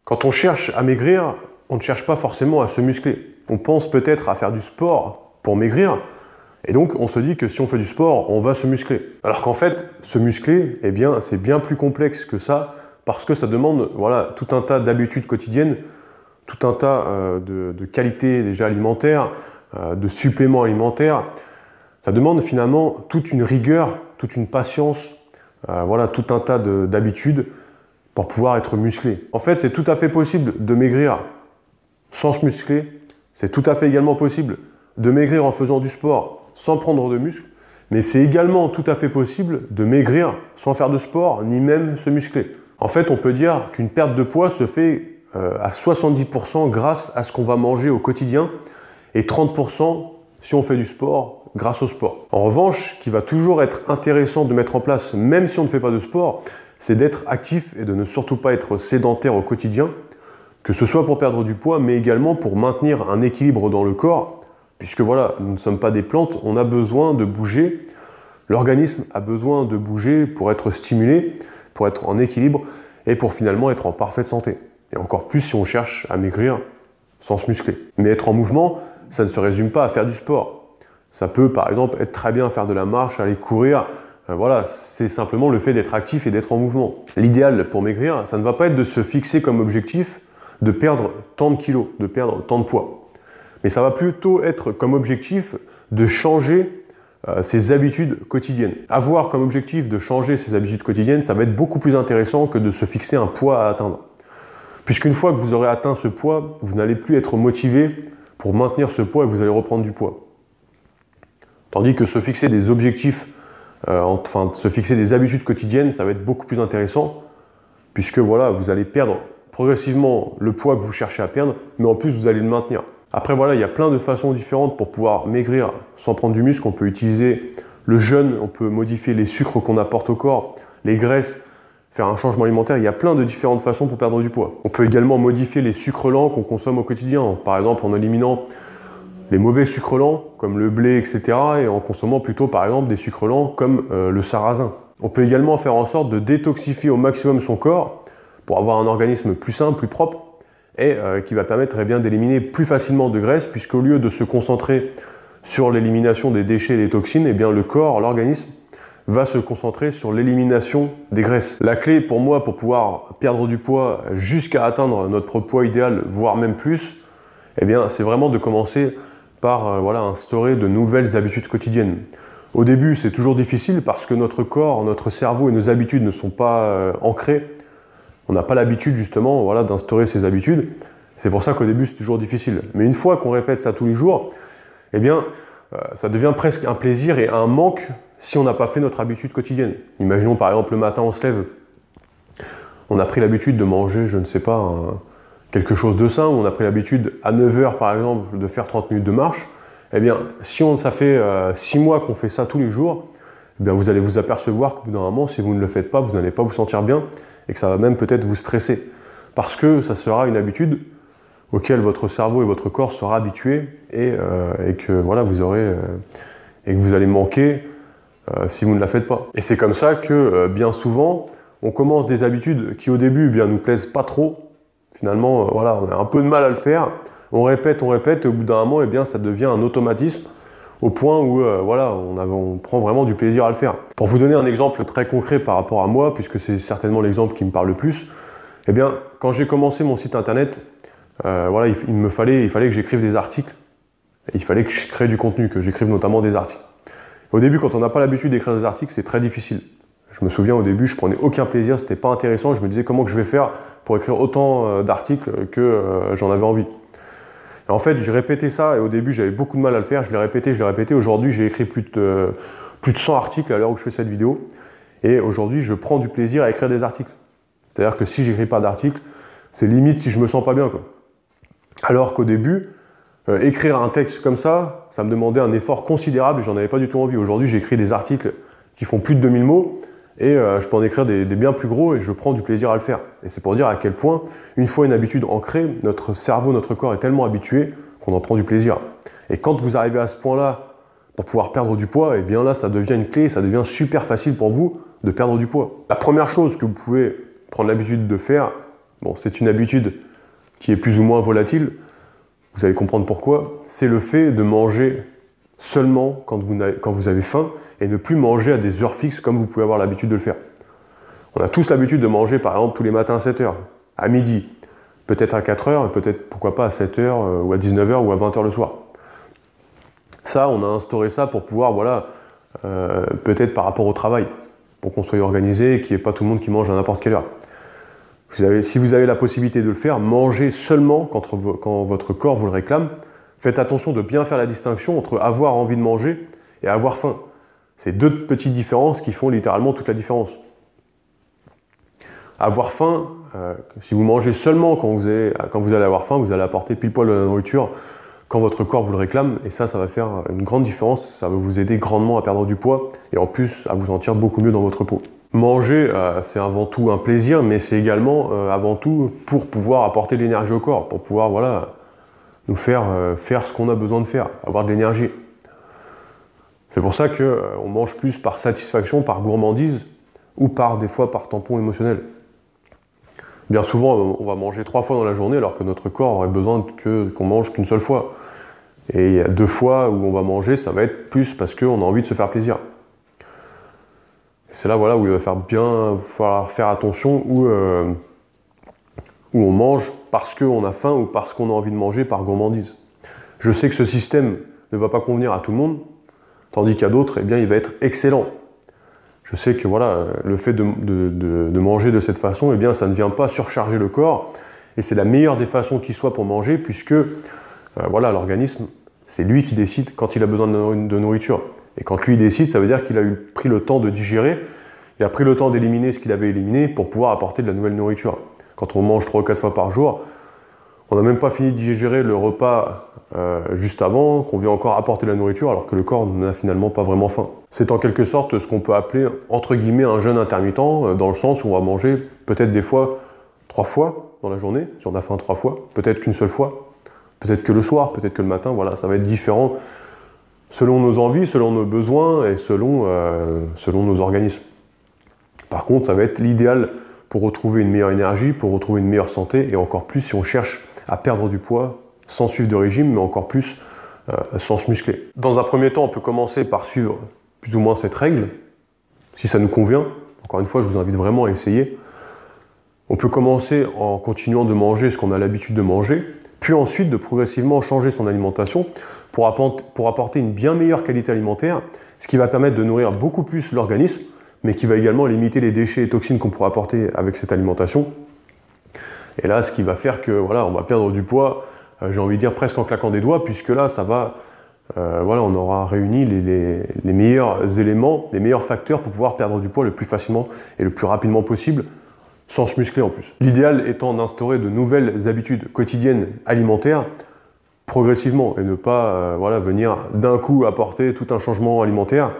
Quand on cherche à maigrir, on ne cherche pas forcément à se muscler. On pense peut-être à faire du sport pour maigrir, et donc on se dit que si on fait du sport, on va se muscler. Alors qu'en fait, se muscler, eh bien, c'est bien plus complexe que ça, parce que ça demande voilà, tout un tas d'habitudes quotidiennes, tout un tas de qualités déjà alimentaires, de suppléments alimentaires. Ça demande finalement toute une rigueur, toute une patience, voilà, tout un tas d'habitudes pour pouvoir être musclé. En fait, c'est tout à fait possible de maigrir sans se muscler. C'est tout à fait également possible de maigrir en faisant du sport sans prendre de muscles. Mais c'est également tout à fait possible de maigrir sans faire de sport, ni même se muscler. En fait, on peut dire qu'une perte de poids se fait à 70% grâce à ce qu'on va manger au quotidien et 30% si on fait du sport grâce au sport. En revanche, ce qui va toujours être intéressant de mettre en place, même si on ne fait pas de sport, c'est d'être actif et de ne surtout pas être sédentaire au quotidien, que ce soit pour perdre du poids, mais également pour maintenir un équilibre dans le corps, puisque voilà, nous ne sommes pas des plantes, on a besoin de bouger, l'organisme a besoin de bouger pour être stimulé, pour être en équilibre et pour finalement être en parfaite santé. Et encore plus si on cherche à maigrir sans se muscler. Mais être en mouvement, ça ne se résume pas à faire du sport. Ça peut par exemple être très bien faire de la marche, aller courir, voilà, c'est simplement le fait d'être actif et d'être en mouvement. L'idéal pour maigrir, ça ne va pas être de se fixer comme objectif de perdre tant de kilos, de perdre tant de poids. Mais ça va plutôt être comme objectif de changer ses habitudes quotidiennes. Avoir comme objectif de changer ses habitudes quotidiennes, ça va être beaucoup plus intéressant que de se fixer un poids à atteindre. Puisqu'une fois que vous aurez atteint ce poids, vous n'allez plus être motivé pour maintenir ce poids et vous allez reprendre du poids. Tandis que se fixer des objectifs, se fixer des habitudes quotidiennes, ça va être beaucoup plus intéressant, puisque voilà, vous allez perdre progressivement le poids que vous cherchez à perdre, mais en plus vous allez le maintenir. Après voilà, il y a plein de façons différentes pour pouvoir maigrir sans prendre du muscle. On peut utiliser le jeûne, on peut modifier les sucres qu'on apporte au corps, les graisses, faire un changement alimentaire. Il y a plein de différentes façons pour perdre du poids. On peut également modifier les sucres lents qu'on consomme au quotidien, par exemple en éliminant les mauvais sucres lents comme le blé, etc. et en consommant plutôt par exemple des sucres lents comme le sarrasin. On peut également faire en sorte de détoxifier au maximum son corps pour avoir un organisme plus sain, plus propre, et qui va permettre d'éliminer plus facilement de graisse, puisqu'au lieu de se concentrer sur l'élimination des déchets et des toxines, le corps, l'organisme, va se concentrer sur l'élimination des graisses. La clé pour moi, pour pouvoir perdre du poids jusqu'à atteindre notre poids idéal, voire même plus, c'est vraiment de commencer par instaurer de nouvelles habitudes quotidiennes. Au début, c'est toujours difficile parce que notre corps, notre cerveau et nos habitudes ne sont pas ancrés. On n'a pas l'habitude justement d'instaurer ces habitudes. C'est pour ça qu'au début c'est toujours difficile. Mais une fois qu'on répète ça tous les jours, ça devient presque un plaisir et un manque si on n'a pas fait notre habitude quotidienne. Imaginons par exemple le matin on se lève, on a pris l'habitude de manger, je ne sais pas, quelque chose de sain, ou on a pris l'habitude à 9 h par exemple de faire 30 minutes de marche. Si ça fait 6 mois qu'on fait ça tous les jours, vous allez vous apercevoir qu'au bout d'un moment, si vous ne le faites pas, vous n'allez pas vous sentir bien et que ça va même peut-être vous stresser. Parce que ça sera une habitude auquel votre cerveau et votre corps sera habitués et que vous allez manquer si vous ne la faites pas. Et c'est comme ça que bien souvent, on commence des habitudes qui au début nous plaisent pas trop. Finalement, on a un peu de mal à le faire. On répète et au bout d'un moment, ça devient un automatisme au point où on prend vraiment du plaisir à le faire. Pour vous donner un exemple très concret par rapport à moi, puisque c'est certainement l'exemple qui me parle le plus, quand j'ai commencé mon site internet, il fallait que j'écrive des articles, et il fallait que je crée du contenu, que j'écrive notamment des articles. Au début, quand on n'a pas l'habitude d'écrire des articles, c'est très difficile. Je me souviens au début, je prenais aucun plaisir, c'était pas intéressant, je me disais comment que je vais faire pour écrire autant d'articles que j'en avais envie. Et en fait, j'ai répété ça et au début, j'avais beaucoup de mal à le faire. Je l'ai répété. Aujourd'hui, j'ai écrit plus de 100 articles à l'heure où je fais cette vidéo. Et aujourd'hui, je prends du plaisir à écrire des articles. C'est-à-dire que si j'écris pas d'articles, c'est limite si je me sens pas bien, quoi. Alors qu'au début, écrire un texte comme ça me demandait un effort considérable et j'en avais pas du tout envie. Aujourd'hui, j'écris des articles qui font plus de 2000 mots et je peux en écrire des bien plus gros et je prends du plaisir à le faire. Et c'est pour dire à quel point, une fois une habitude ancrée, notre cerveau, notre corps est tellement habitué qu'on en prend du plaisir. Et quand vous arrivez à ce point-là, pour pouvoir perdre du poids, là, ça devient une clé, ça devient super facile pour vous de perdre du poids. La première chose que vous pouvez prendre l'habitude de faire, bon, c'est une habitude qui est plus ou moins volatile, vous allez comprendre pourquoi, c'est le fait de manger seulement quand vous avez faim et ne plus manger à des heures fixes comme vous pouvez avoir l'habitude de le faire. On a tous l'habitude de manger par exemple tous les matins à 7 h, à midi, peut-être à 4 h, et peut-être pourquoi pas à 7 h ou à 19 h ou à 20 h le soir. Ça, on a instauré ça pour pouvoir, voilà, peut-être par rapport au travail, pour qu'on soit organisé et qu'il n'y ait pas tout le monde qui mange à n'importe quelle heure. Si vous avez la possibilité de le faire, mangez seulement quand votre corps vous le réclame. Faites attention de bien faire la distinction entre avoir envie de manger et avoir faim. C'est deux petites différences qui font littéralement toute la différence. Avoir faim, si vous mangez seulement quand vous allez avoir faim, vous allez apporter pile poil de la nourriture quand votre corps vous le réclame, et ça va faire une grande différence, ça va vous aider grandement à perdre du poids, et en plus à vous sentir beaucoup mieux dans votre peau. Manger, c'est avant tout un plaisir, mais c'est également avant tout pour pouvoir apporter de l'énergie au corps, pour pouvoir voilà, nous faire ce qu'on a besoin de faire, avoir de l'énergie. C'est pour ça qu'on mange plus par satisfaction, par gourmandise, ou des fois par tampon émotionnel. Bien souvent, on va manger 3 fois dans la journée alors que notre corps aurait besoin qu'on mange qu'une seule fois. Et il y a 2 fois où on va manger, ça va être plus parce qu'on a envie de se faire plaisir. C'est là voilà, où il va falloir faire attention où on mange parce qu'on a faim ou parce qu'on a envie de manger par gourmandise. Je sais que ce système ne va pas convenir à tout le monde, tandis qu'à d'autres, eh bien, il va être excellent. Je sais que voilà, le fait de manger de cette façon, eh bien, ça ne vient pas surcharger le corps, et c'est la meilleure des façons qui soit pour manger, puisque voilà, l'organisme, c'est lui qui décide quand il a besoin de nourriture. Et quand lui décide, ça veut dire qu'il a pris le temps de digérer, il a pris le temps d'éliminer ce qu'il avait éliminé pour pouvoir apporter de la nouvelle nourriture. Quand on mange 3 ou 4 fois par jour, on n'a même pas fini de digérer le repas juste avant, qu'on vient encore apporter de la nourriture, alors que le corps n'a finalement pas vraiment faim. C'est en quelque sorte ce qu'on peut appeler, entre guillemets, un jeûne intermittent, dans le sens où on va manger peut-être des fois 3 fois dans la journée, si on a faim 3 fois, peut-être qu'une seule fois, peut-être que le soir, peut-être que le matin, voilà, ça va être différent selon nos envies, selon nos besoins et selon nos organismes. Par contre, ça va être l'idéal pour retrouver une meilleure énergie, pour retrouver une meilleure santé, et encore plus si on cherche à perdre du poids sans suivre de régime, mais encore plus sans se muscler. Dans un premier temps, on peut commencer par suivre plus ou moins cette règle, si ça nous convient. Encore une fois, je vous invite vraiment à essayer. On peut commencer en continuant de manger ce qu'on a l'habitude de manger, puis ensuite de progressivement changer son alimentation pour apporter une bien meilleure qualité alimentaire, ce qui va permettre de nourrir beaucoup plus l'organisme, mais qui va également limiter les déchets et toxines qu'on pourra apporter avec cette alimentation. Et là, ce qui va faire que voilà, on va perdre du poids, j'ai envie de dire presque en claquant des doigts, puisque là, ça va, voilà, on aura réuni les meilleurs éléments, les meilleurs facteurs pour pouvoir perdre du poids le plus facilement et le plus rapidement possible, sans se muscler en plus. L'idéal étant d'instaurer de nouvelles habitudes quotidiennes alimentaires progressivement et ne pas voilà, venir d'un coup apporter tout un changement alimentaire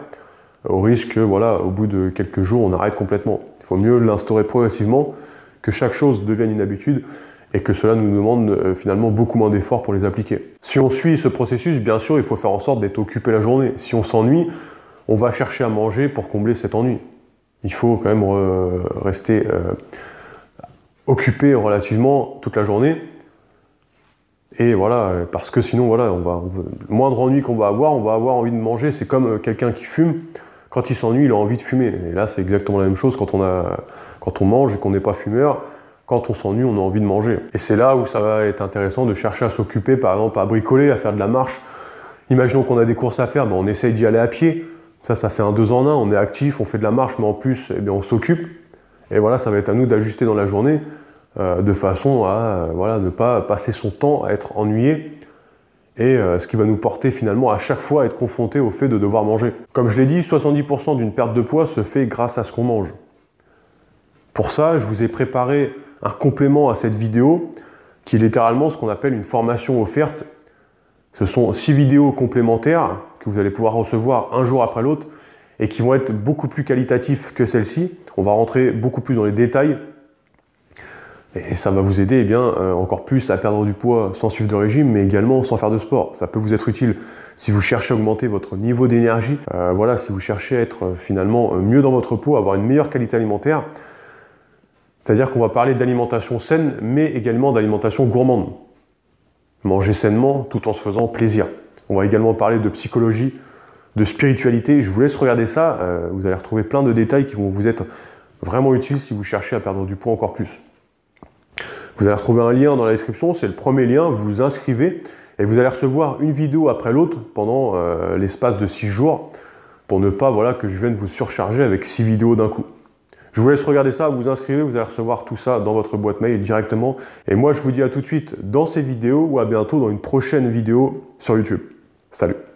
au risque que voilà, au bout de quelques jours, on arrête complètement. Il faut mieux l'instaurer progressivement, que chaque chose devienne une habitude et que cela nous demande finalement beaucoup moins d'efforts pour les appliquer. Si on suit ce processus, bien sûr, il faut faire en sorte d'être occupé la journée. Si on s'ennuie, on va chercher à manger pour combler cet ennui. Il faut quand même rester occupé relativement toute la journée. Et voilà, parce que sinon, voilà, le moindre ennui qu'on va avoir, on va avoir envie de manger. C'est comme quelqu'un qui fume. Quand il s'ennuie, il a envie de fumer. Et là, c'est exactement la même chose quand on mange et qu'on n'est pas fumeur. Quand on s'ennuie, on a envie de manger. Et c'est là où ça va être intéressant de chercher à s'occuper, par exemple, à bricoler, à faire de la marche. Imaginons qu'on a des courses à faire, ben on essaye d'y aller à pied. Ça fait un 2 en 1, on est actif, on fait de la marche, mais en plus, eh bien, on s'occupe. Et voilà, ça va être à nous d'ajuster dans la journée de façon à voilà, ne pas passer son temps à être ennuyé. Et ce qui va nous porter finalement à chaque fois à être confronté au fait de devoir manger. Comme je l'ai dit, 70% d'une perte de poids se fait grâce à ce qu'on mange. Pour ça, je vous ai préparé un complément à cette vidéo qui est littéralement ce qu'on appelle une formation offerte. Ce sont 6 vidéos complémentaires que vous allez pouvoir recevoir un jour après l'autre et qui vont être beaucoup plus qualitatifs que celle-ci. On va rentrer beaucoup plus dans les détails et ça va vous aider eh bien, encore plus à perdre du poids sans suivre de régime, mais également sans faire de sport. Ça peut vous être utile si vous cherchez à augmenter votre niveau d'énergie, voilà, si vous cherchez à être finalement mieux dans votre peau, avoir une meilleure qualité alimentaire. C'est-à-dire qu'on va parler d'alimentation saine, mais également d'alimentation gourmande. Manger sainement tout en se faisant plaisir. On va également parler de psychologie, de spiritualité. Je vous laisse regarder ça. Vous allez retrouver plein de détails qui vont vous être vraiment utiles si vous cherchez à perdre du poids encore plus. Vous allez retrouver un lien dans la description. C'est le premier lien. Vous vous inscrivez et vous allez recevoir une vidéo après l'autre pendant l'espace de 6 jours pour ne pas que je vienne vous surcharger avec 6 vidéos d'un coup. Je vous laisse regarder ça, vous inscrivez, vous allez recevoir tout ça dans votre boîte mail directement. Et moi, je vous dis à tout de suite dans ces vidéos ou à bientôt dans une prochaine vidéo sur YouTube. Salut!